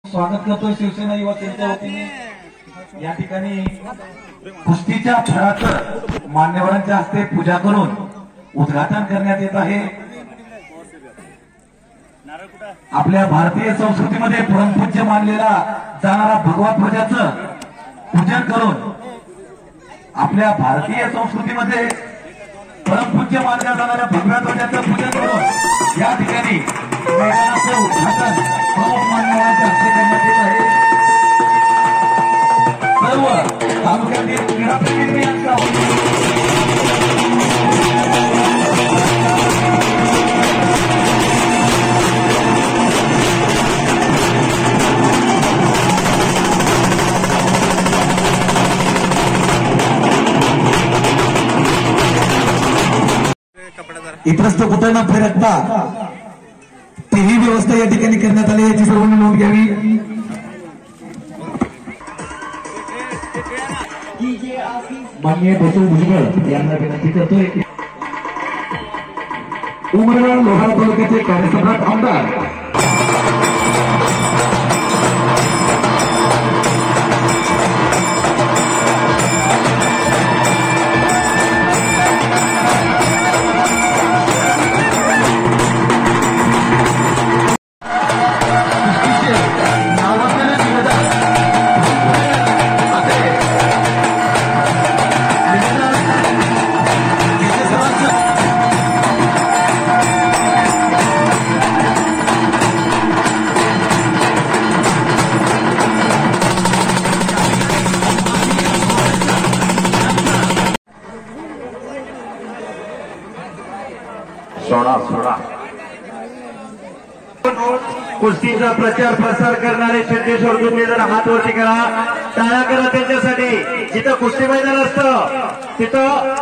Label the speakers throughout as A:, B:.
A: स्वागत करतोय शिवसेना युवा केंद्राच्या वतीने। या ठिकाणी कुस्तीच्या फळाचं मान्यवरांच्या हस्ते पूजा करून उद्घाटन करण्यात येत आहे। आपल्या भारतीय संस्कृतीमध्ये परमपूज्य मानलेला जाणारा भगवा ध्वजाचं पूजन करून आपल्या भारतीय संस्कृतीमध्ये परमपूज्य मानल्या जाणाऱ्या भगव्या ध्वजाचं पूजन करून या ठिकाणी मैदानाचं उद्घाटन प्रमुख मान्यवरांच्या हस्ते करण्यात येत आहे। सर्व तालुक्यातील क्रीडाप्रेमी यांचा इतरस्त कुठे न फिरकता तीही व्यवस्था या ठिकाणी करण्यात आली, याची सर्वांनी नोंद घ्यावी। माननीय बसू भुजबळ यांना विनंती करतोय। उमरगा लोहारा तालुक्याचे कार्यसम्राट आमदार सोडा कुस्तीचा प्रचार प्रसार करणारे सिद्धेश्वर तुम्ही जर हात वरती करा, टाळ्या करा त्यांच्यासाठी। जिथं कुस्ती मैदान असतं तिथं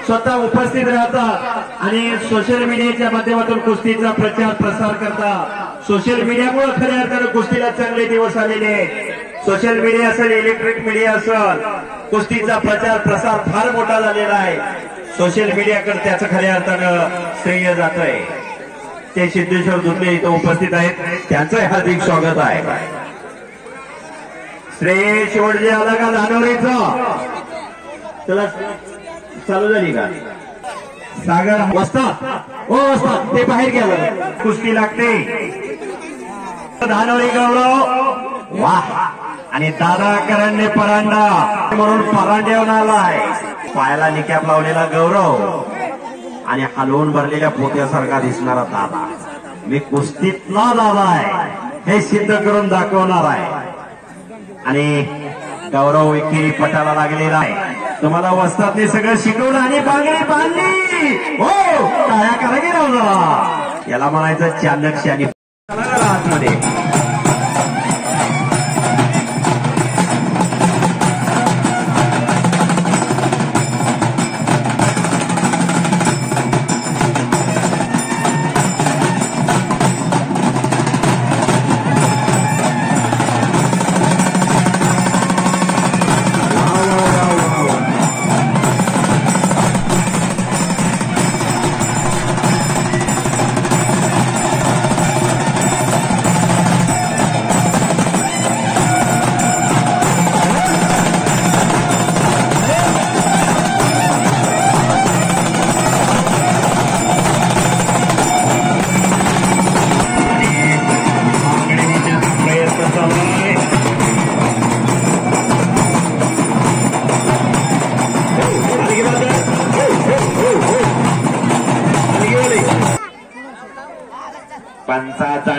A: स्वतः उपस्थित राहतात आणि सोशल मीडियाच्या माध्यमातून कुस्तीचा प्रचार प्रसार करतात। सोशल मीडियामुळे खऱ्या अर्थानं कुस्तीला चांगले दिवस आलेले आहेत। सोशल मीडिया असेल, इलेक्ट्रिक मीडिया असेल, कुस्तीचा प्रचार प्रसार फार मोठा झालेला आहे। सोशल मीडियाकडे त्याचं खऱ्या अर्थानं श्रेय जात आहे। ते सिद्धेश्वर दुधले इथं उपस्थित आहेत, त्यांचं हार्दिक स्वागत आहे। श्रेय शेवटजे आला का धानोरीचा? चला चालू झाली का? सागर वस्ताद ओ वस्ताद ते बाहेर गेलं, कुस्ती लागते। धानोरी गौरव वाह, आणि दादा करंडे परांडा म्हणून परांड्यावर आलाय। पायाला निकॅप लावलेला गौरव आणि हलवून भरलेल्या पोत्यासारखा दिसणारा दादा। मी कुस्तीतला दादा आहे हे सिद्ध करून दाखवणार आहे। आणि गौरव एकेरी पटाला लागलेला आहे। तुम्हाला वस्तादने सगळं शिकवलं आणि बांगडी बांधली। हो, टाळ्या करा की राव, याला म्हणायचं चालक शानी आतमध्ये। पंचाचा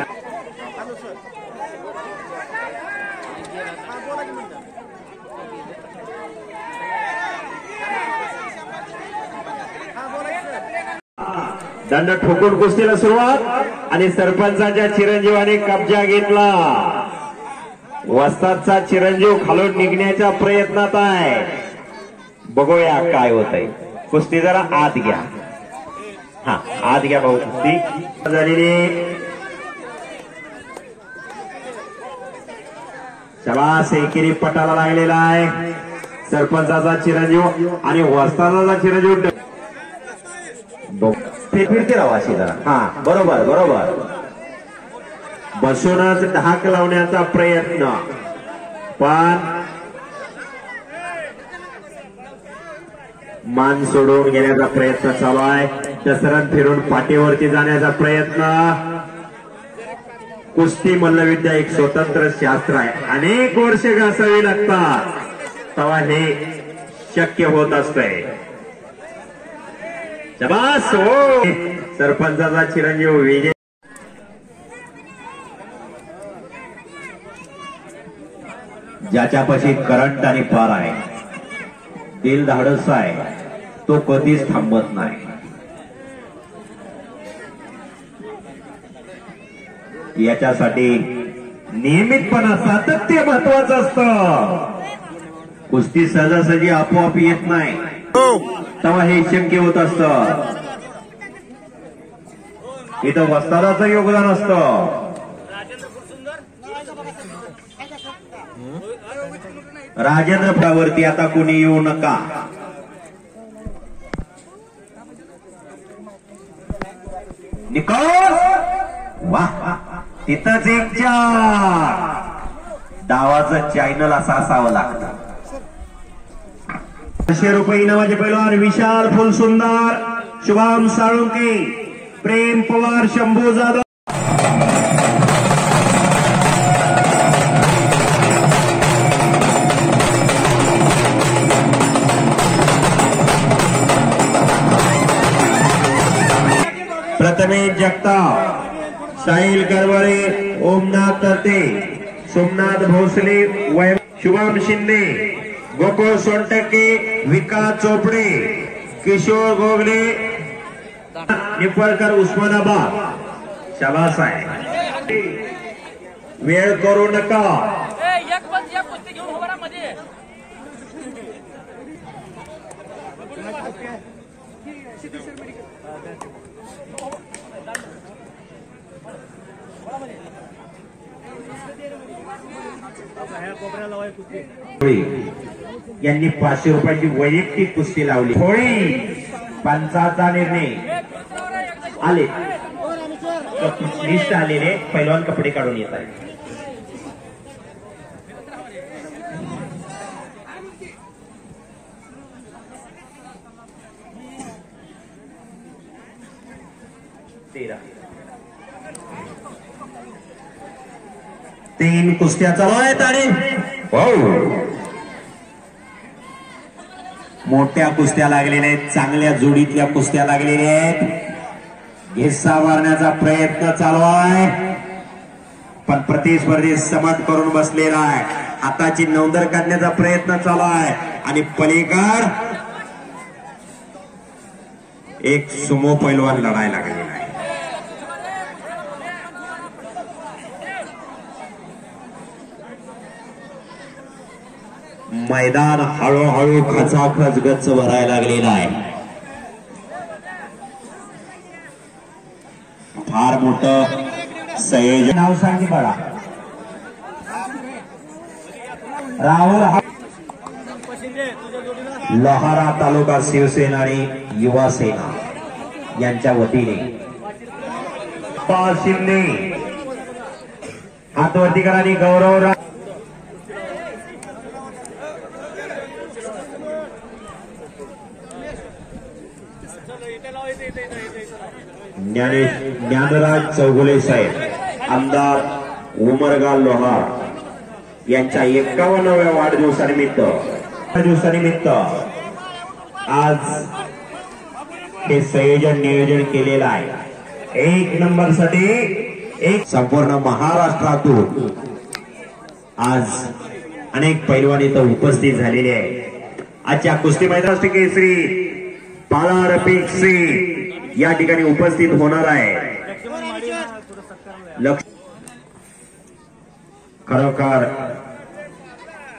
A: दंड ठोकून कुस्तीला सुरुवात आणि सरपंचाच्या चिरंजीवाने कब्जा घेतला। वस्तादचा चिरंजीव खालून निघण्याच्या प्रयत्नात आहे। बघूया काय होत आहे। कुस्ती जरा आत घ्या, हा आत घ्या भाऊ। कुस्ती झालेली, चला एकेरी पटाला लागलेला आहे। सरपंचाचा चिरंजीव आणि वस्तादाचा चिरंजीव फिरते राहा अशी जरा, हा बरोबर बरोबर। बसूनच धाक लावण्याचा प्रयत्न, पण मान सोडून घेण्याचा प्रयत्न चालू आहे. दसरण फिरून पाठीवरती जाण्याचा प्रयत्न. कुस्ती मल्लविद्या एक स्वतंत्र शास्त्र आहे. अनेक वर्ष घासावी लागतात तेव्हा हे शक्य होत असतंय. शबास हो. सरपंचाचा चिरंजीव विजय. ज्याच्यापाशी करंट आणि पार आहे, दिल धाडस आहे, तो कधीच थांबत नाही. याच्यासाठी नियमितपणा, सातत्य महत्वाचं असतं. कुस्ती सहजासहजी आपोआप येत नाही, तेव्हा हे शक्य होत असतं. इथं वस्तादाचं योगदान असतं. राजेंद्र फळावरती आता कोणी येऊ नका. निकोल वाह, तिथंच एक चार. डावाचं चॅनल असं असावं लागतं. 500 रुपये इनामाचे पैलवान विशाल फुलसुंदर, शुभम साळुंके, प्रेम पवार, शंभू जाधव. प्रथमेश जगताप, साहिल गरवरे, ओमनाथ तरते, सोमनाथ भोसले, शुभम शिंदे, गोकुळ सोनटक्के, विकास चोपडे, किशोर गोगले, निफळकर, उस्मानाबाद. शाबास आहे. वेळ करू नका. यांनी 500 रुपयाची वैयक्तिक कुस्ती लावली. होळी पंचाचा निर्णय आले, लिस्ट आलेले पैलवान कपडे काढून येत आहे. तीन कुस्त्या चालू आहेत आणि मोठ्या कुस्त्या लागलेल्या आहेत. चांगल्या जोडीतल्या कुस्त्या लागलेल्या आहेत. घेसा मारण्याचा प्रयत्न चालू आहे, पण प्रतिस्पर्धी समत करून बसलेला आहे. हाताची नौंदर काढण्याचा प्रयत्न चालू आहे आणि पलीकड एक सुमो पैलवान लढायला लागलेला आहे. मैदान हळूहळू खचाखच गच्च भरायला लागलेला आहे. फार मोठं संयोजन. नाव सांगी बघा. राहुल लोहारा तालुका शिवसेना आणि युवा सेना यांच्या वतीने शिंदे हातवरती करा आणि गौरव ज्ञानराज चौगुले साहेब, आमदार उमरगा लोहार यांच्या 51व्या वाढदिवसानिमित्त आज हे संयोजन नियोजन केलेलं आहे. 1 नंबर साठी एक संपूर्ण महाराष्ट्रातून आज अनेक पैलवान इथं उपस्थित झालेले आहे. आजच्या कुस्ती मैदानात केसरी पाला रफिक सिंग या ठिकाणी उपस्थित होणार आहे. खरोखर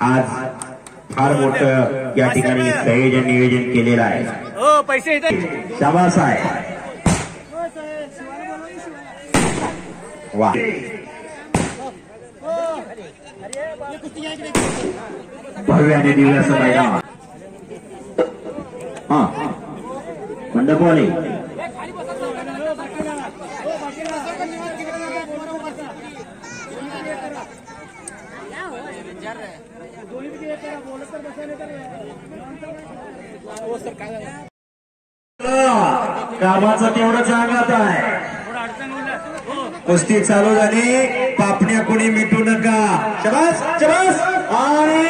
A: आज फार मोठं या ठिकाणी संयोजन नियोजन केलेलं आहे. शाबास आहे. वा भव्य आणि दिव्य असं मैदान. हा मंडपवाले कामाचं तेवढं सांगत आहे. कुस्ती चालू झाली. पापण्या कोणी मिटू नका. शबास शबास. आणि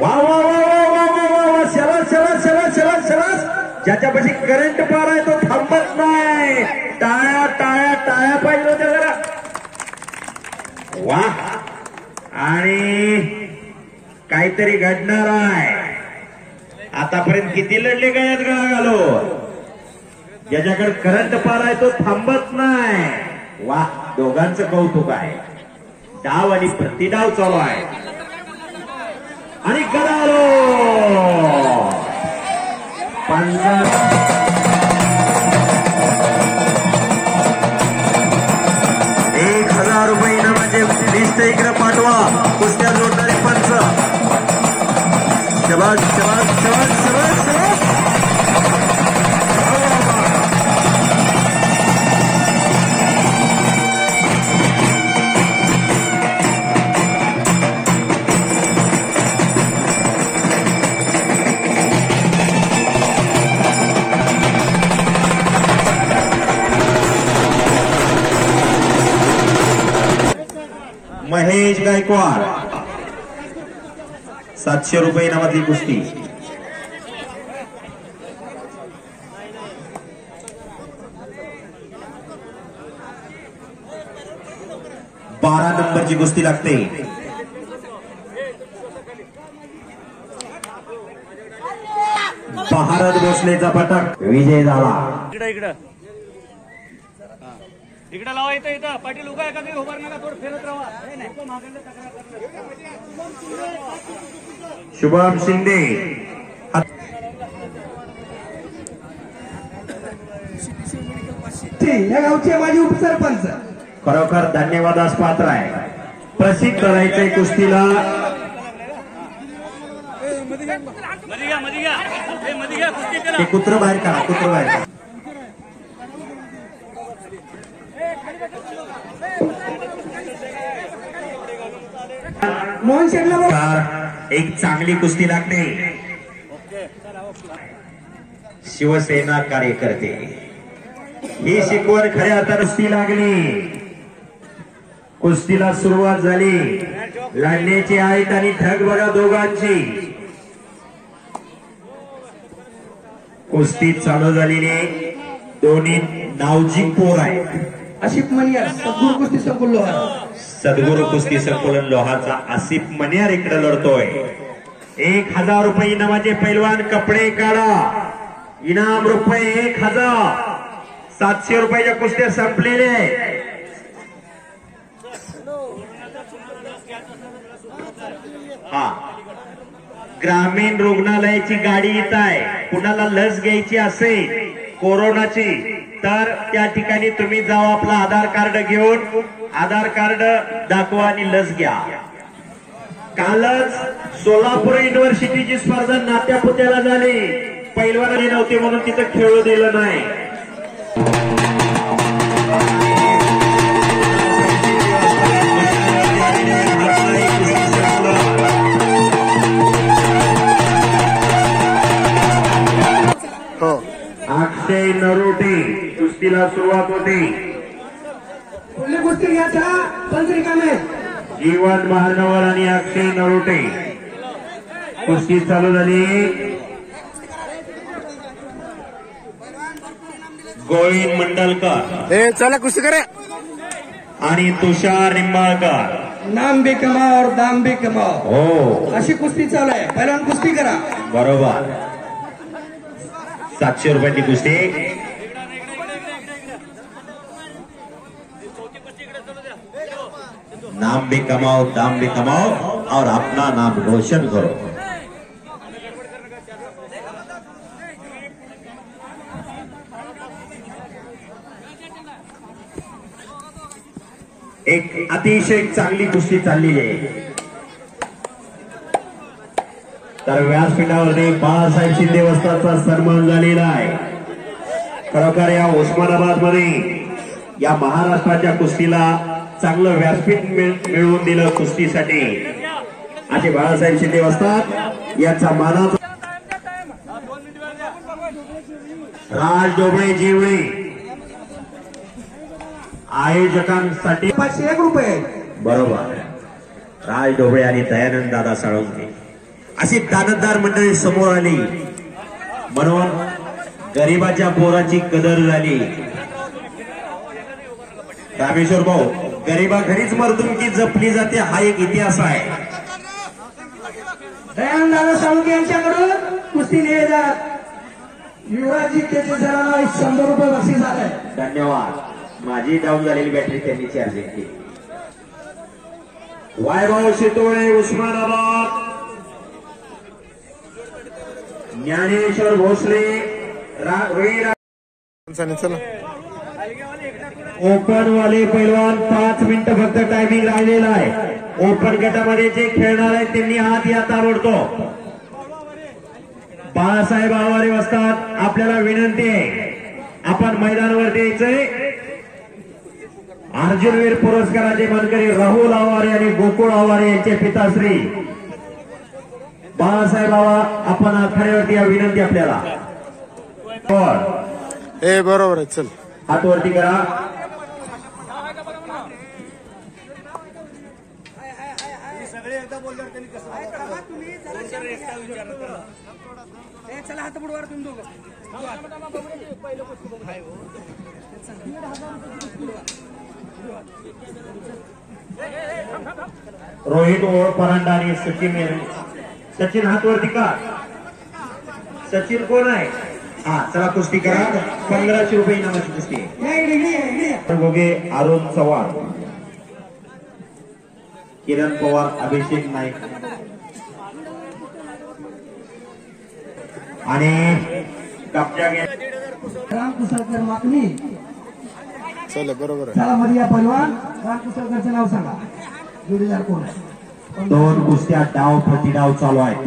A: वा वा वा वा वा वा. शबास शबास शबास शबास शबास. ज्याच्यापाशी करंट पार आहे तो थांबत नाही. टाळ्या टाळ्या टाळ्या पाहिजे होत्या जरा. वा. आणि काहीतरी घडणार आहे. आतापर्यंत किती लढले काय गळा घालो. ज्याच्याकडे करंट पार आहे तो थांबत नाही. वा. दोघांचं कौतुक आहे. डाव आणि प्रतिडाव चालू आहे. आणि गडालो 1000 रुपये इनामाचे लिस्ट इकडे पाठवा. कुस्त्या जोडणारे पंच. शबास शबास शबास शबास शबास. महेश गायकवाड 700 रुपये इनामातली कुस्ती. बारा नंबरची कुस्ती लागते. भारत भोसलेचा पटक विजय झाला.
B: इकडे लावा. इथं इथं पाटील उभा आहे का काही उभार नका. थोडं फिरत राहा.
A: शुभम शिंदे
C: या गावचे माजी उपसरपंच.
A: खरोखर धन्यवादास पात्र आहे. प्रसिद्ध करायचंय कुस्तीला. ते कुत्र बाहेर काढा. कुत्र बाहेर काढा.
C: मोहन शेटला
A: एक चांगली कुस्ती लागते. शिवसेना कार्यकर्ते ही शिकवण खऱ्या अर्थाने कुस्ती लागली. कुस्तीला सुरुवात झाली. लढण्याची आहेत आणि ठग बघा दोघांची. कुस्ती चालू झालेली. दोन्ही नावजी पोर आहेत.
C: आशिफ मनियार सद्गुरू कुस्ती संकुल लोहार.
A: सद्गुरू कुस्ती संकुलन लोहारचा आसिफ मनियार इकडे लढतोय. 1000 रुपये इनामाचे पैलवान कपडे काढा. इनाम रुपये 1000. 700 रुपयाच्या कुस्त्या संपलेल्या. हा. ग्रामीण रुग्णालयाची गाडी येत आहे. कुणाला लस घ्यायची असेल कोरोनाची तर त्या ठिकाणी तुम्ही जावा. आपला आधार कार्ड घेऊन आधार कार्ड दाखवा आणि लस घ्या. कालच सोलापूर युनिव्हर्सिटीची स्पर्धा नात्यापुत्याला झाली. पैलवान नव्हते म्हणून तिथं खेळू दिलं नाही. अक्षय नरोटे कुस्तीला सुरुवात होती.
C: कुस्ती घ्यायचा पंचरिकामे.
A: जीवन महानवर आणि अक्षय नरोटे कुस्ती चालू झाली. गोविंद मंडलकर
C: चला कुस्ती करा.
A: आणि तुषार निंबाळकर.
C: नाम भी कमाओ और दाम भी कमाओ.
A: हो.
C: अशी कुस्ती चालू आहे. पहिलवान कुस्ती करा.
A: बरोबर. 700 रुपयाची कुस्ती. नाम भी कमाओ दाम भी कमाओ और अपना नाम रोशन करो. एक अतिशय चांगली कुस्ती चाललेली आहे. तर व्यासपीठावरती बाळासाहेब शिंदे वस्ताचा सन्मान झालेला आहे. खरोखर या उस्मानाबाद मध्ये या महाराष्ट्राच्या कुस्तीला चांगलं व्यासपीठ मिळवून दिलं कुस्तीसाठी. असे बाळासाहेब शिंदे वस्तात यांचा मानाचा राज डोबळे जेवळे आयोजकांसाठी
C: 501 रुपये.
A: बरोबर. राज डोबळे आणि दयानंद दादा साळुंखे अशी दानतदार मंडळी समोर आली म्हणून गरीबाच्या पोराची कदर झाली. रामेश्वर भाऊ, गरीबा घरीच मर्दुमकी जपली जाते हा एक इतिहास आहे.
C: दयानंद दादा साळुंखे यांच्याकडून कुस्ती निवेदक युवराजी केचे सरांना 100 रुपये बक्षीस आलंय.
A: धन्यवाद. माझी डाऊन झालेली बॅटरी त्यांनी चार्जिंग केली. वायभाऊ शितोळे उस्मानाबाद, ज्ञानेश्वर भोसले ओपन वाले पैलवान 5 मिनिटं फक्त टायमिंग राहिलेला आहे. ओपन गटामध्ये जे खेळणार आहेत त्यांनी हात या ताबडतोब. बाळासाहेब आवारे वस्तात आपल्याला विनंती आहे आपण मैदानावर यायचंय. अर्जुनवीर पुरस्काराचे मानकरी राहुल आवारे आणि गोकुळ आवारे यांचे पिताश्री बाळासाहेब बाबा आपण आखाड्यावरती या विनंती आपल्याला.
D: बरोबर आहे. चल
A: हात वरती करा.
B: सगळे एकदा बोलल्यावर त्यांनी कसं चला हात बुडवार तुम्ही दोघं.
A: रोहित ओळ परांडा आणि सचिन हात वरती का. सचिन कोण आहे. हा चला कुस्ती करा. 1500 रुपये इनामाची कुस्ती आहे. गोगे, अरुण चव्हाण, किरण पवार, अभिषेक नाईक आणि कब्जा घ्या.
C: राम कुसळकर मागणी.
D: चल बरोबर आहे.
C: चला मध्ये या पैलवान. राम कुसळकरचं नाव सांगा. जोडीदार कोण आहे.
A: 2 कुस्त्या डाव प्रतिडाव चालू आहेत.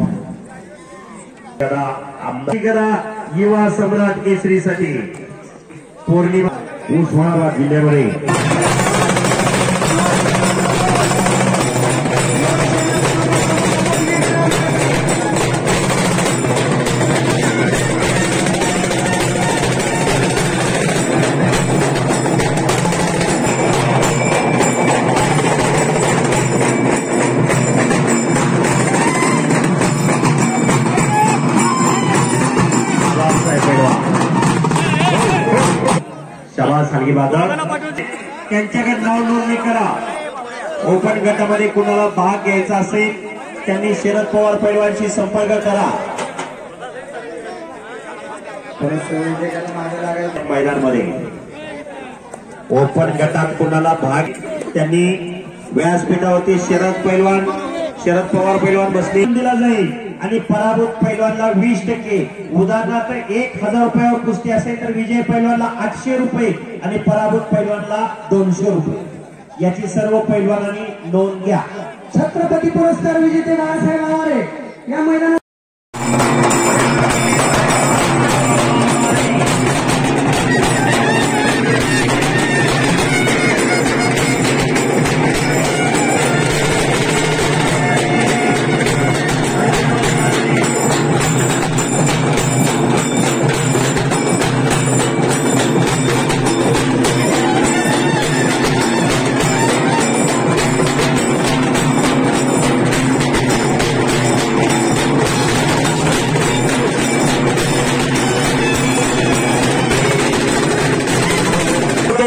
A: युवा सम्राट केसरीसाठी पौर्णिमा उस्मानाबाद जिल्ह्यामध्ये त्यांच्याकडे नाव नोंदणी करा. ओपन गटामध्ये कुणाला भाग घ्यायचा असेल त्यांनी शरद पवार पैलवानशी संपर्क करा. मैदानमध्ये ओपन गटात कुणाला भाग त्यांनी व्यासपीठावरती शरद पवार पैलवान बसले दिला जाईल आणि पराभूत पैलवानला 20%. उदाहरणार्थ 1000 रुपयावर कुस्ती असेल तर विजय पैलवानला 800 रुपये आणि पराभूत पैलवानला 200 रुपये. याची सर्व पैलवानांनी नोंद घ्या.
C: छत्रपती पुरस्कार विजेते बाळासाहेब आवारे या मैदानात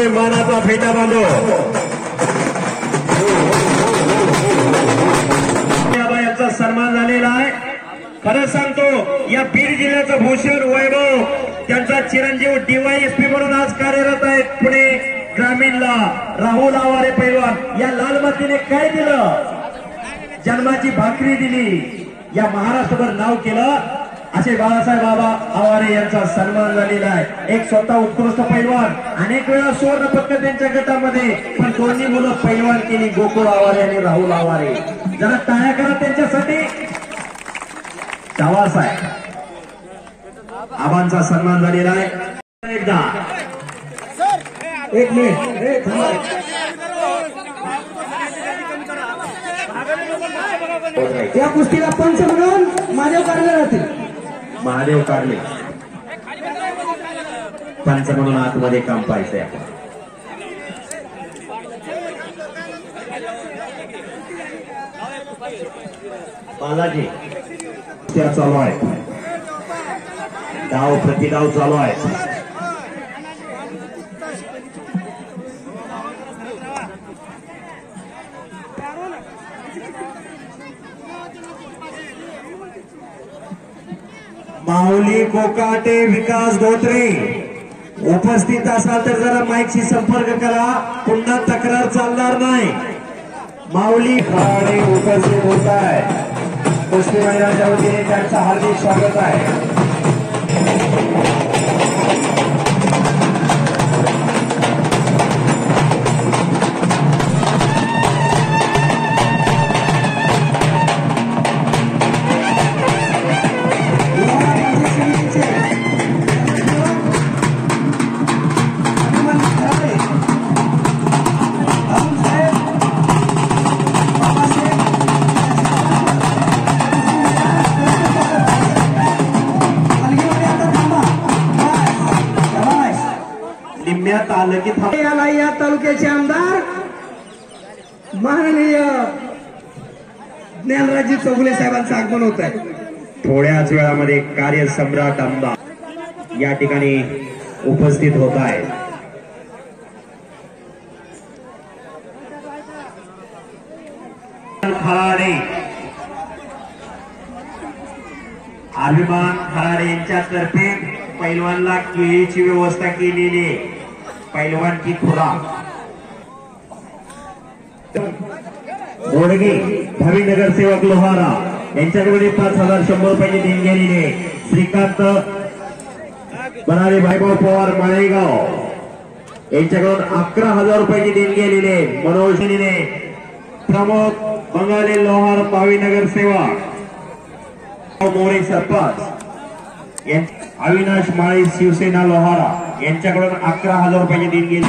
A: मानाचा फेटा बांधो. यांचा सन्मान झालेला आहे. खरं सांगतो या बीड जिल्ह्याचं भूषण वैभव त्यांचा चिरंजीव DYSP म्हणून आज कार्यरत आहेत. पुणे ग्रामीणला राहुल आवारे पैलवान या लाल मातीने काय दिलं. जन्माची भाकरी दिली. या महाराष्ट्रभर नाव केलं. असे बाळासाहेब बाबा आवारे यांचा सन्मान झालेला आहे. एक स्वतः उत्कृष्ट पैलवान, अनेक वेळा सुवर्ण पदक त्यांच्या गटामध्ये, पण दोन्ही मुलं पैलवान केली, गोकुळ आवारे आणि राहुल आवारे. जरा टाळ्या करा त्यांच्यासाठी. शाबासाहेब आबांचा सन्मान झालेला आहे. एकदा
C: 1 मिनिट. या कुस्तीला पंच म्हणून महादेव कारले राहतील.
A: महादेव कारले पंच म्हणून आतमध्ये काम पाहायचंय आपण. बालाजी त्या चालू आहे. डाव प्रतिडाव चालू आहे. माऊली कोकाटे, विकास धोत्रे उपस्थित असाल तर जरा माईकशी संपर्क करा. पुन्हा तक्रार चालणार नाही. माऊली कोकाटे उपस्थित होत आहे. कुस्ती मैदानाच्या वतीने त्यांचं हार्दिक स्वागत आहे.
C: या तालुक्याचे आमदार माननीय ज्ञानराजी चौगुले साहेबांचं आगमन होत आहे.
A: थोड्याच वेळामध्ये कार्यसम्राट आमदार या ठिकाणी उपस्थित होत आहे. खराडे अभिमान खराडे यांच्यातर्फे पैलवानला केळीची व्यवस्था केलेली आहे. पैलवान की खुराक गोडगे भावी नगरसेवक लोहारा यांच्याकडे 5,100 रुपयांची देणगी गेलेली आहे. श्रीकांत बनारे भाईभाऊ पवार माळेगाव यांच्याकडून 11,000 रुपयांची देणगी गेलेली आहे. मनोज प्रमोद बंगाले लोहार भावी नगरसेवक मोरे सरपंच अविनाश माळी शिवसेना लोहारा यांच्याकडून 11,000 रुपयांची देणगी.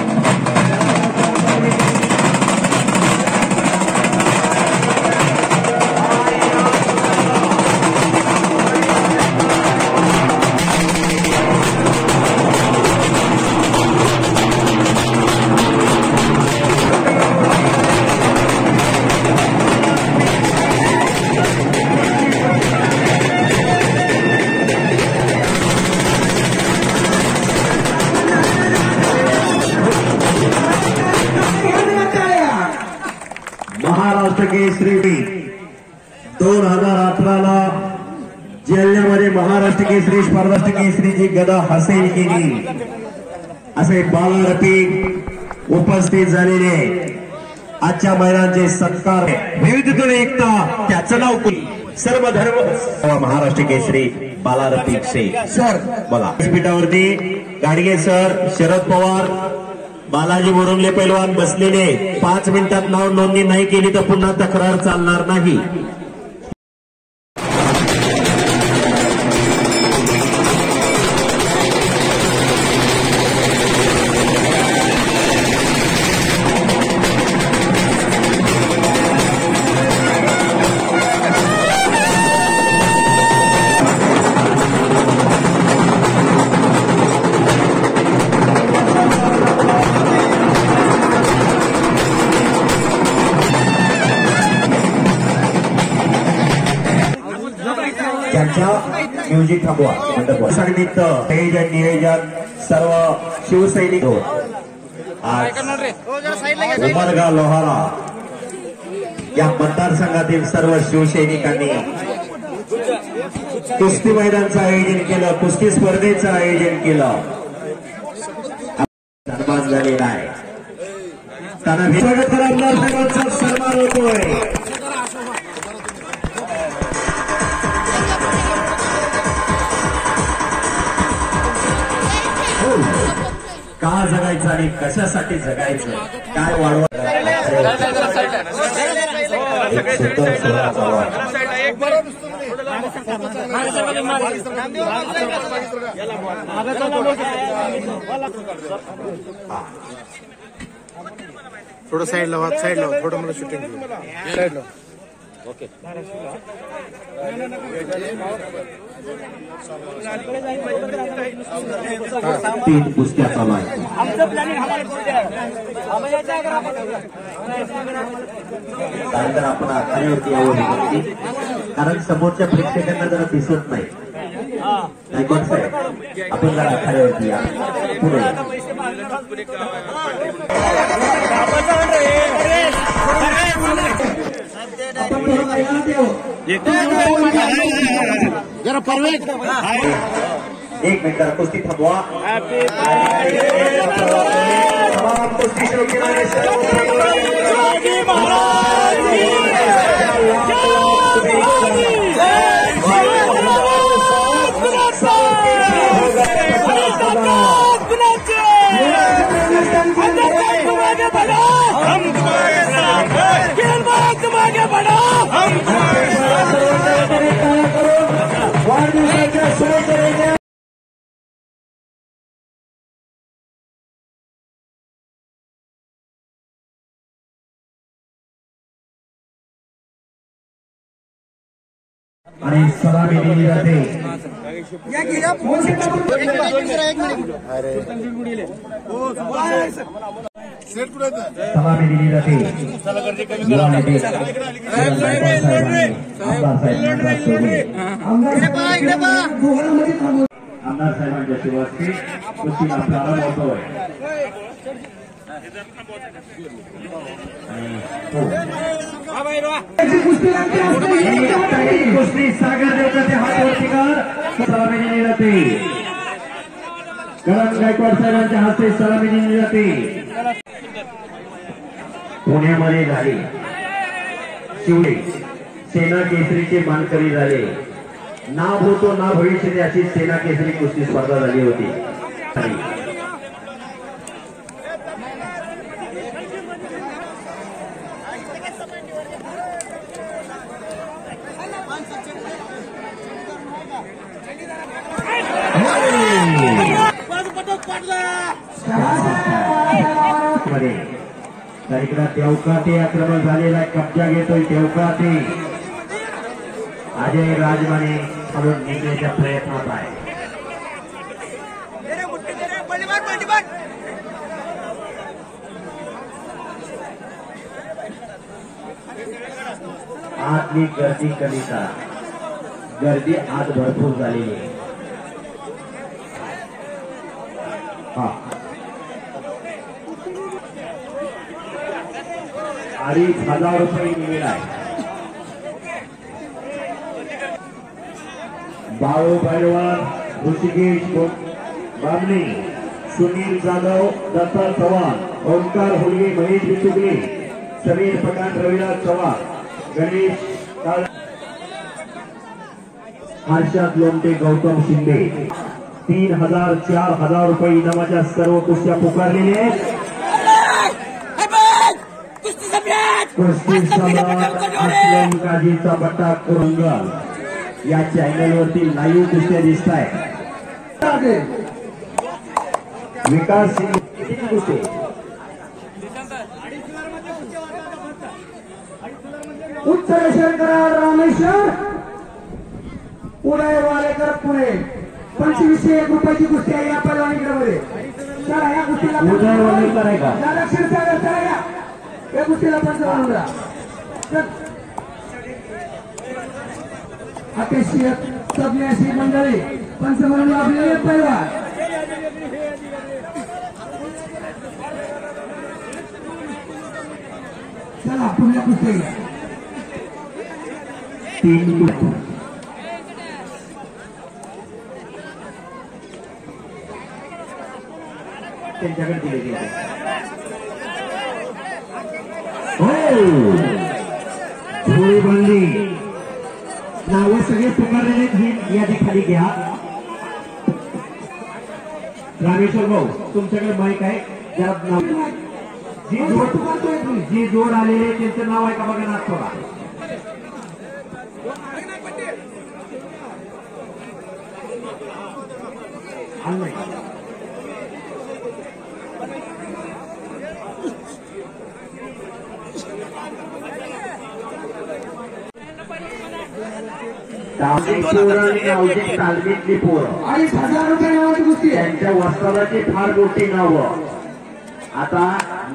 A: महाराष्ट्र केसरी 2018ला जालन्यामध्ये महाराष्ट्र केसरी स्पर्धा केसरीची गदा हासिल केली असे बालरफिक उपस्थित झालेले आजच्या मैदानाचे सत्कार. विविधतेने एकता त्याचं नाव सर्व धर्म महाराष्ट्र केसरी बालारफिक से सर बघा व्यासपीठावरती गाडगे सर, शरद पवार, बालाजी मोरंगले पैलवान बसलेले. 5 मिनिटात नाव नोंदणी नाही केली तर पुन्हा तक्रार चालणार नाही. म्युझिक थांबवा. निमित्त नियोजन सर्व शिवसैनिक उमरगा लोहारा या मतदारसंघातील सर्व शिवसैनिकांनी कुस्ती मैदानाचं आयोजन केलं, कुस्ती स्पर्धेचं आयोजन केलं. सन्मान झालेला आहे. त्यांना स्वागत करा. आमदार सन्मान होतोय. का जगायचं आणि कशासाठी जगायचं, काय वाढवायचं
D: थोडं साईड लावा, साईड लावा, थोडं मला शूटिंग साईड लावा.
A: तीन कुस्त्या चालू आहेत.
B: आमचं प्लॅनिंग हमारे पुढे आम्ही याच्या अगर आपण
A: त्यानंतर आपण आखाड्यावरती यावं, कारण समोरच्या प्रेक्षकांना जरा दिसत नाही. गायकवाड साहेब, आपण जरा आखाड्यावरती या पुढे.
D: जरा परवेज
A: एक मिनिट कुस्ती थांबवा. तमाम कुस्ती शौकीनाने आणि सलामी दिली जाते. सलामी दिली जाते. आमदार साहेबांच्या शिवासी कुस्तीला प्रारंभ होतोय. कुस्ती सागर देवकाचे हात वरती कर. सलामी दिली जाते. करण गायकवाड साहेबांच्या हस्ते सलामी दिली जाते. पुण्यामध्ये झाली शिवडे सेना केसरीचे मानकरी झाले. ना भूतो ना भविष्य अशी सेना केसरी कुस्ती स्पर्धा झाली होती. तर इकडं देवकाते आक्रमण झालेला कब्जा घेतोय. देवकाते अजय राजमाने खालून निघण्याच्या प्रयत्नात आहे. आतली गर्दी कमी करा. गर्दी आत भरपूर झालेली आहे. हा 2,500 रुपये निवेद आहे. बाळू पैलवान, ऋषिकेश बामणे, सुनील जाधव, दत्ता चव्हाण, ओंकार हुलगे, महेश बिचुगले, समीर पठाण, रविराज चव्हाण, गणेश हर्षद लोमटे, गौतम शिंदे. 3,000 4,000 रुपये इनामाच्या सर्व कुस्त्या पुकारलेल्या आहेत. कुस्ती सम्राट अस्लम काजीचा बट्टा कुरंगल या चॅनलवरती लाईव्ह कुस्त्या दिसत आहे. विकास सिंग कुस्ती
C: उत्तर शंकरा रामेश्वर उदय वालेकर पुणे. 2500 रुपयाची कुस्ती आहे या पैलवानीकडे. चला या कुस्तीला
A: उदय वालेकर आहे का?
C: या कुस्तीला पंचवान अपेक्षित तज्ञाशी मंडळी पंचमरण लाभलेले पैलवान. चला पुढल्या कुस्ती
A: 3 कुस्ती त्यांच्याकडे दिले गेले. होळी बंदी नावं सगळे पुकारलेले ही यादी खाली घ्या. रामेश्वर भाऊ तुमच्याकडे माईक आहे. जरा नाव जी जोड आलेले त्यांचं नाव आहे का बघा ना थोडा. तालमीतली पोरं आणि गावची तालमीतली पोरं
C: 2,500 रुपये नावाची कुस्ती आहे.
A: त्यांच्या वस्तादाची फार मोठी नावं. आता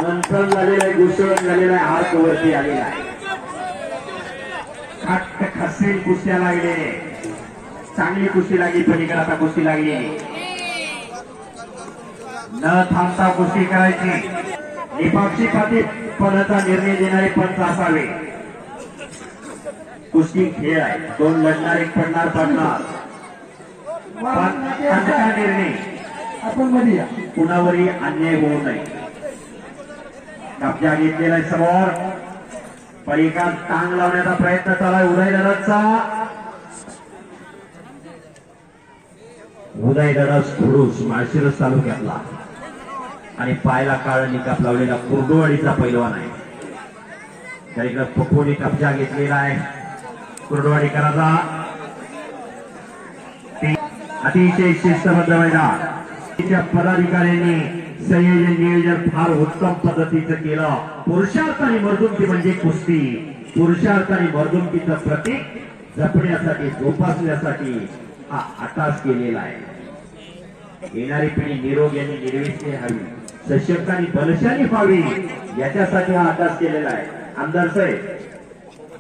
A: मंथन झालेलं आहे, घुसळण झालेलं आहे, हात वरती आलेला आहे. खट्ट खसेल कुस्त्या लागले, चांगली कुस्ती लागली. पलीकडे आता कुस्ती लागली, न थांबता कुस्ती करायची. निपक्षपातीपणाचा निर्णय देणारे पंच असावे. कुस्ती खेळ आहे, दोन लढणार, एक पडणार. पंचाचा निर्णय
C: आपण मध्ये या.
A: कुणावरही अन्याय होऊ नये. कब्जा घेतलेला आहे समोर, पलीकडे टांग लावण्याचा प्रयत्न चालू उदयदादाचा. उदयदादा खुडूस माळशिरस तालुक्यातला आणि पायला काळा निकाप लावलेला कुर्डुवाडीचा पैलवान आहे. त्या इकडे पप्पोनी कब्जा घेतलेला आहे कुर्डुवाडीकराचा. अतिशय शिस्तबद्ध मैदान. पदाधिकाऱ्यांनी संयोजन नियोजन फार उत्तम पद्धतीचं केलं. पुरुषार्थ आणि मर्दुमकी म्हणजे कुस्ती. पुरुषार्थ आणि मर्दुमकीचं प्रतीक जपण्यासाठी, जोपासण्यासाठी हा अट्टास केलेला आहे. येणारी पिढी निरोगी आणि निर्विष्णी हवी, सशक्त आणि बलशाली व्हावी, याच्यासाठी हा अट्टास केलेला आहे. आमदार साहेब,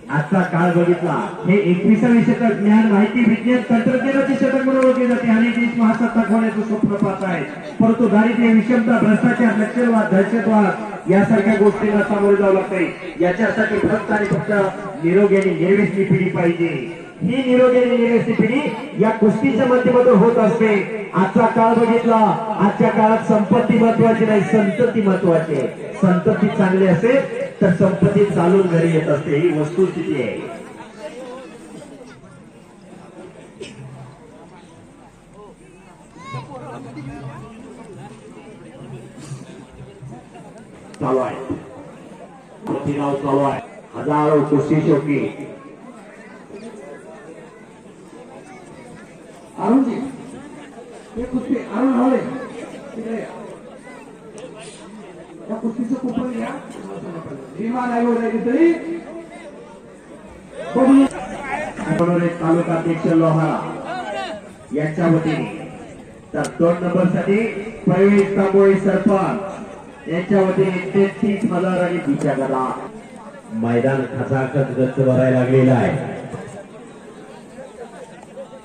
A: आजचा काळ बघितला, हे 21वे शतक ज्ञान, माहिती, विज्ञान, तंत्रज्ञानाचे शतक म्हणून ओळखले जाते. अनेक देश महासत्ताक होण्याचं स्वप्न पाहत आहेत, परंतु दारिद्र्य, विषमता, भ्रष्टाचार, नक्षलवाद, दहशतवाद यासारख्या गोष्टींना सामोरे जावं लागतंय. याच्यासाठी फक्त आणि फक्त निरोगी आणि निर्व्यसनी पिढी पाहिजे. ही निरोगी आणि निर्व्यसनी पिढी या कुस्तीच्या माध्यमातून होत असते. आजचा काळ बघितला, आजच्या काळात संपत्ती महत्वाची नाही, संतती महत्वाची आहे. संतती चांगली असेल तर संपत्ती चालून घरी येत असते, ही वस्तुस्थिती आहे. चालू आहे, प्रतिनाव चालू आहे. हजारो कुस्ती शौकी.
C: अरुणजी, हे कुस्ती अरुण हवळे तिकडे या. या कुस्तीचं कुपन घ्या. विमान आयोग तरी
A: तालुकाध्यक्ष लोहारा यांच्या वतीने, तर 2 नंबरसाठी प्रवेश तांबोळी सरपंच यांच्या वतीने 33,000 आणि तिच्या गदा. मैदान खचाखच गच्च भरायला लागलेलं आहे.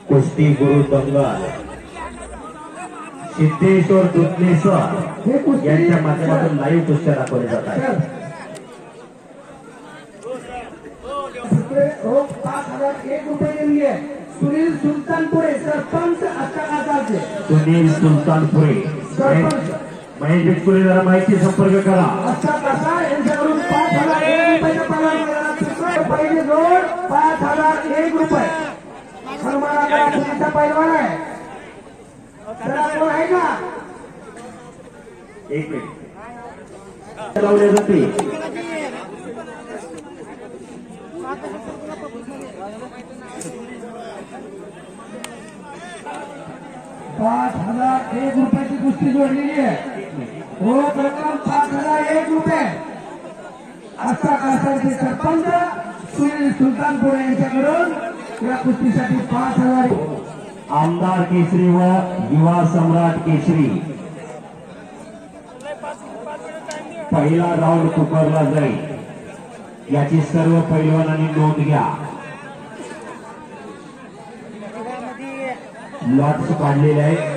A: कुस्ती गुरु दंगल सिद्धेश्वर दुधनेश्वर यांच्या माध्यमातून लाईव्ह कुस्त्या दाखवल्या जात आहेत.
C: 5,001 रुपये देणगी आहे. सुनील सुलतानपुरे सरपंच अष्टाकाचे.
A: सुनील सुलतानपुरे
C: सरपंच
A: महेश बिचकुले, जरा माहिती संपर्क करा.
C: अष्टाकाचा यांच्याकडून 5,001 रुपयाचा पगार. पहिली जोड 5,001 रुपये. हनुमानाचा पुलीचा पैलवान आहे. जरा कोण आहे का?
A: एक मिनिट लावले जाते.
C: 5,001 रुपयाची कुस्ती जोडलेली आहे. हो प्रथम 5,001 रुपये. अष्टाकाचे सरपंच सुनील सुलतानपुरे यांच्याकडून या कुस्तीसाठी 5,000.
A: आमदार केसरी व युवा सम्राट केसरी पहिला राऊंड पुकारला जाईल, याची सर्व पैलवानांनी नोंद घ्या. लॉट्स काढलेले आहेत.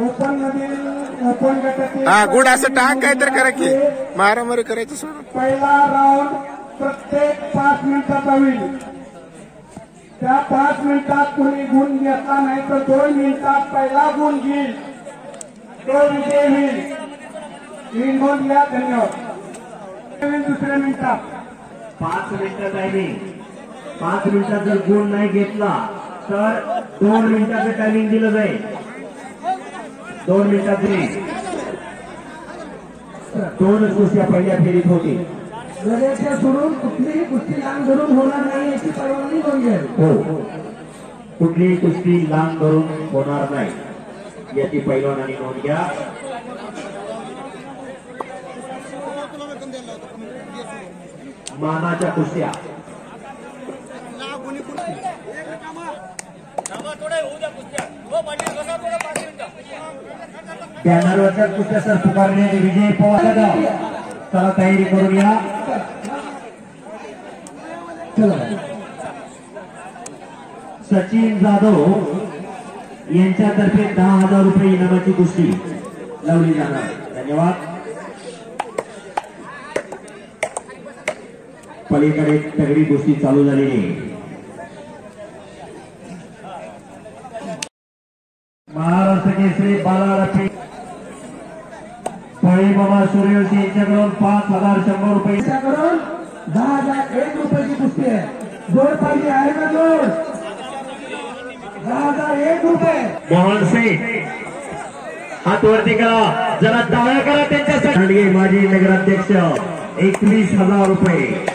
C: ओपन मधील ओपन गटातील
D: हा गुड असं टाक काहीतरी करा की मारामारी करायचं सोडून.
C: पहिला राऊंड प्रत्येक 5 मिनिटाचा होईल. त्या 5 मिनिटात कोणी गुण घेतला नाही तर 2 मिनिटात पहिला गुण घेईल, तो विजय होईल. नोंद घ्या. धन्यवाद. दुसऱ्या मिनिटात
A: 5 मिनिटं टायमिंग. 5 मिनिटात जर गुण नाही घेतला तर 2 मिनिटाचं टायमिंग दिलं जाईल. 2 मिनिटांनी 2 कुस्त्या पहिल्या फेरीत होती.
C: लगेचच्या सोडून कुठलीही कुस्ती लांब धरून होणार नाही याची परवानगी घेऊन घ्यावी.
A: हो, कुठलीही कुस्ती लांब धरून होणार नाही याची पैलवानांनी नोंद घ्या. मानाच्या कुस्त्या बॅनरवरच्या कुस्त्या सर पुकारणे विजय पवार चला तयारी करून या. सचिन जाधव यांच्यातर्फे 10,000 रुपये इनामाची कुस्ती लावली जाणार. धन्यवाद. पलीकडे तगडी कुस्ती चालू झालेली आहे. महाराष्ट्र केसरी बाला रफी पळी बाबा सूर्यवंशी यांच्याकडून 5,100 रुपये.
C: त्याच्याकडून 10,001 रुपयाची कुस्ती आहे. जोड पाहिजे आहे का जोड? 10,001 रुपये.
A: मोहन सिंग हात वरती करा, जरा टाळ्या करा त्यांच्यासाठी. माजी नगराध्यक्ष 21,000 रुपये.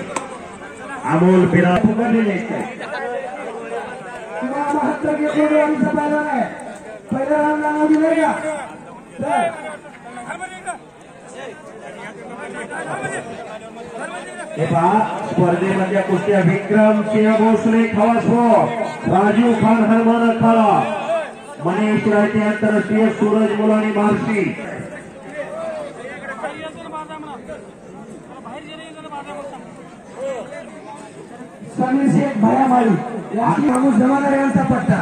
A: अमोल पिरा पुकारलेले
C: किंवा 72 फेब्रुवारीचा पहिला आहे. पहिल्या राऊंडला नाव दिले का?
A: हे पहा स्पर्धेमधल्या कुस्त्या विक्रम सिंह भोसले खवासपूर, राजीव खान हरमान अखाडा, मनीष रायते आंतरराष्ट्रीय, सूरज मुलानी बार्शी.
C: समीर शेख भयामाळी माणूस जमादार यांचा पट्टा.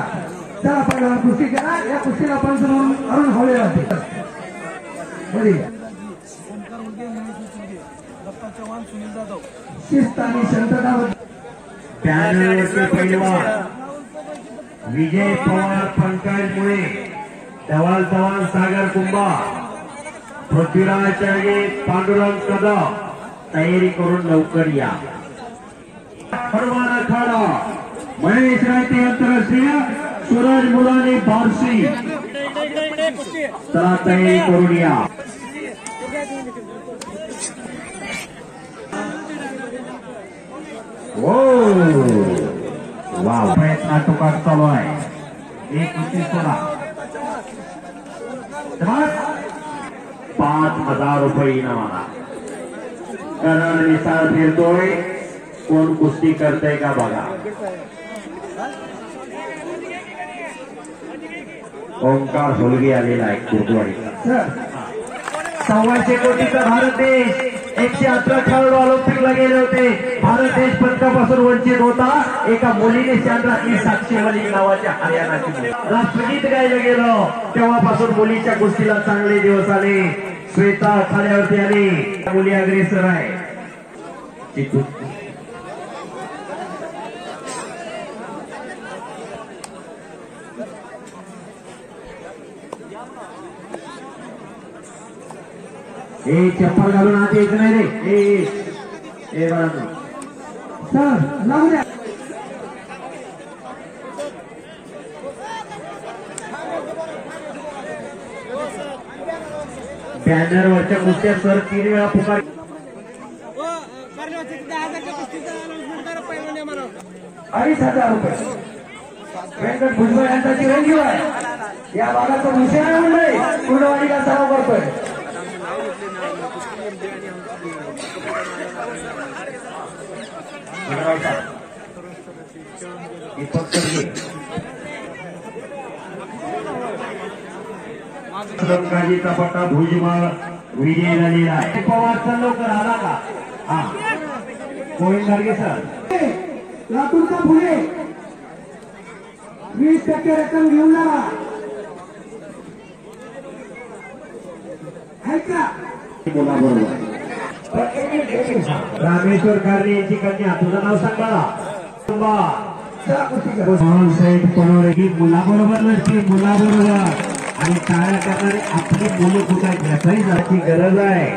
C: चला पहिला कुस्ती करा. या कुस्तीला पंच म्हणून अरुण होळे राहते. शिस्त आणि शांतता.
A: बॅनरवरचे पैलवान विजय पवार, पंकज मुळे, धवाल चव्हाण, सागर कुंभा, पृथ्वीराज चरगे, पांडुरंग कदम. तयारी करून लवकर या. हनुमान अखाडा, महेश रायते आंतरराष्ट्रीय, सूरज मुलानी बार्शी. चला तयारी करून या. हो वा, प्रयत्न टोकात चालू आहे. एक कुस्ती सोडा. 5,000 रुपये इनामाला. करण विसाळ फिरतोय, कोण कुस्ती करतय का बघा. ओंकार होलगे आलेला आहे कुर्दवाडीचा. 1,200 कोटीचा भारत देश, 111 खेळाडू ऑलिम्पिकला गेले होते. भारत देश पदकापासून वंचित होता. एका मुलीने शान राखली, साक्षी मलिक नावाच्या हरियाणाची मुली. राष्ट्रगीत गायलं गेलं तेव्हापासून मुलीच्या कुस्तीला चांगले दिवस आले. श्वेता आखाड्यावरती आली. मुली अग्रेसर आहे. ए चप्पल घालून आत यायचं नाही रे. ए बाळा
C: सर लावू द्या.
A: बॅनरवरच्या कुस्त्या सर 3 वेळा पुकार.
C: 2,500 रुपये. व्यंकट भुजबळ यांचा चिरंजीव आहे. या भागाचा भूषण मंडळी कुर्डवाडीला सराव करतोय.
A: रंगाजीचा पट्टा भुजबळ विजय झालेला आहे. पवारचा लवकर आला का? हा गोविंद गाडगे सर.
C: लातूरचा पुणे 20% रक्कम घेऊन जावा. ऐका
A: मुलाबरोबर रामेश्वर कार्य यांची कन्या. तुझं नाव सांग मला. मोहन साहेब पनोरे मुलाबरोबर नसते, मुलाबरोबर आणि टाळ्या करणारी आपली मुलं कुठे घ्यायची जायची गरज आहे.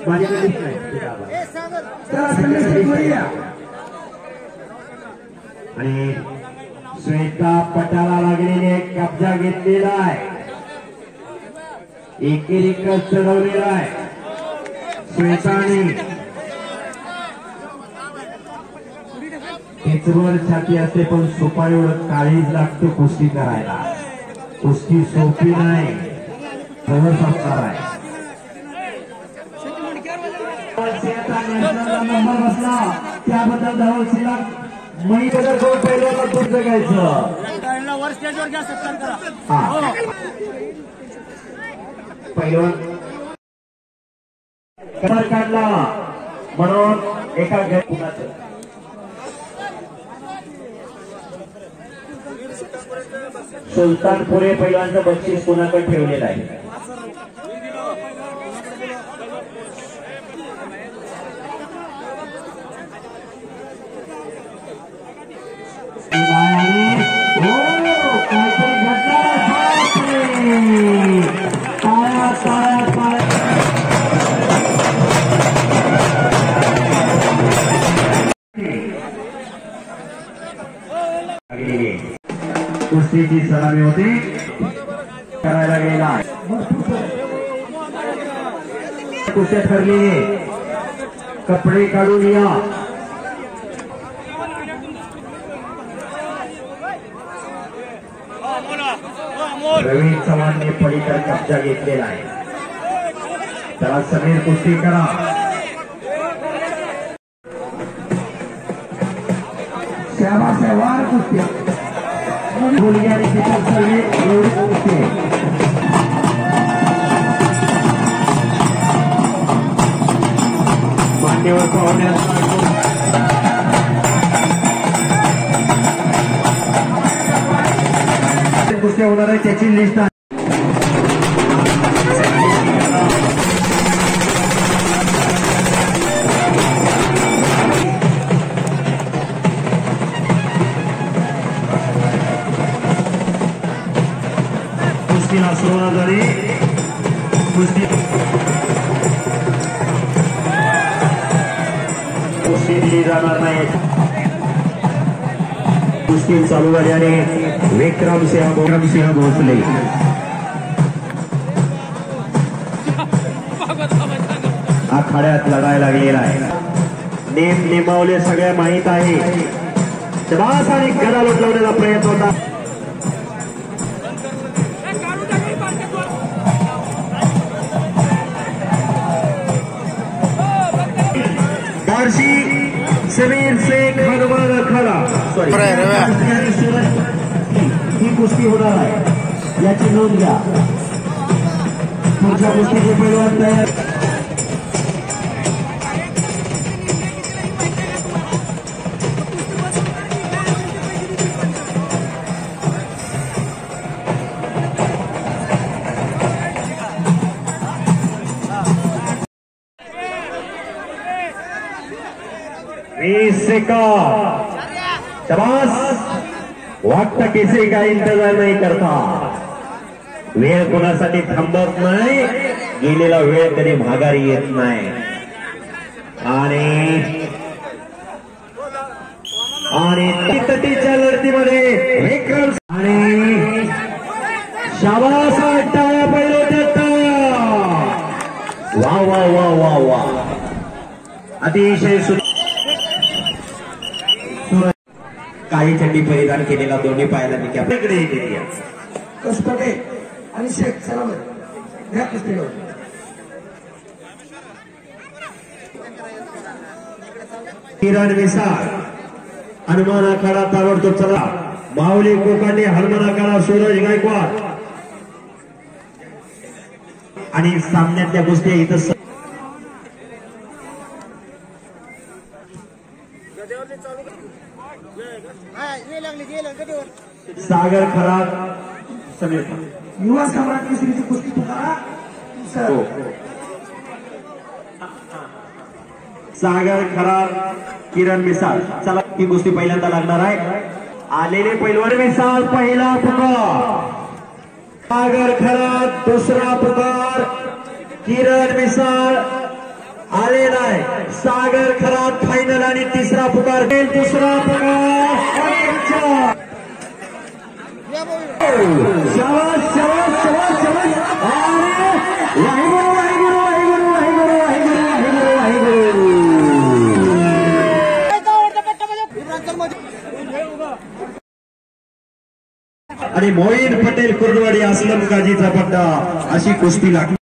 A: माझ्याकडे आणि श्वेता पटाला लागलेले कब्जा घेतलेला आहे. एकेरी कच चढवलेला आहे श्वेताने. पिचवर छाती असते पण सुपारीवर काळीज लागतो कुस्ती करायला. कुस्ती सोपी नाही, सहज असणार आहे. नंबर बसला त्याबद्दल धावशीला मई बदल करून पहिल्याला दूर जगायचं.
B: वर स्टेजवर घ्या, सत्कार करा.
A: पहिलं कमर काढला म्हणून एका गैरकुणाचं सुलतानपुरे पहिल्यांचं बक्षीस कुणाकडे ठेवलेलं आहे. कुस्तीची सलामी होती करायला गेला. कुस्त्या ठरली, कपडे काढून या. रवी चव्हाणने पलीकडे कब्जा घेतलेला आहे. त्याला समीर कुस्ती करा. सेवार कुस्ती मुलगी आणि तिच्या सर्व एवढी कुस्ती मान्यवर पाहुण्यास कुस्त्या होणार आहे त्याची लिस्ट आहे. कुस्तीला सुरुवात झाली. कुस्ती दिली जाणार नाही. कुस्ती चालू झाली आणि विक्रमसिंह भोसले आखाड्यात लढायला गेलेला आहे. नेम निमावले सगळ्या माहीत आहे. शबास आणि गदा लुटवण्याचा प्रयत्न होता. बार्शी समीर शेख हनुमान अखाडा सॉरी ही कुस्ती होणार आहे याची नोंद घ्या. पुढच्या कुस्तीचे पैलवान तयार. शबास. वाटतं किसी का इंतजार नाही करता. वेळ कोणासाठी थांबत नाही. गेलेला वेळ कधी माघारी येत नाही. आणि तटीच्या लढतीमध्ये विक्रम आणि शाबास टाळ्या पहिलो देता. वा वा वा वा वा अतिशय काळी चड्डी परिधान केलेला दोन्ही पायाला आपल्याकडे
C: कसपटे आणि शेख सलाम या कुस्तीवर
A: किरण विसाळ हनुमान आखाडा ताबडतोब चला. माऊली कोकाटे हनुमान आखाडा सूरज गायकवाड आणि सामन्यातल्या गोष्टी इथं सागर खराब समीर
C: युवा सम्राट केसरीची कुस्ती पुकारा सर.
A: सागर खराब किरण मिसाळ चला ही गोष्टी पहिल्यांदा लागणार आहे. आलेले पैलवान मिसाळ पहिला पुकार. सागर खराब दुसरा पुकार. किरण मिसाळ आलेला आहे. सागर खराब फायनल आणि तिसरा पुकार. दुसरा पुकार शाबाश शाबाश शाबाश शाबाश. अरे वाहिगुरु वाहिगुरु वाहिगुरु वाहिगुरु वाहिगुरु वाहिगुरु वाहिगुरु. आणि मोईन पटेल कुर्डवाडी असलम काजीचा पट्टा अशी कुस्ती लागली.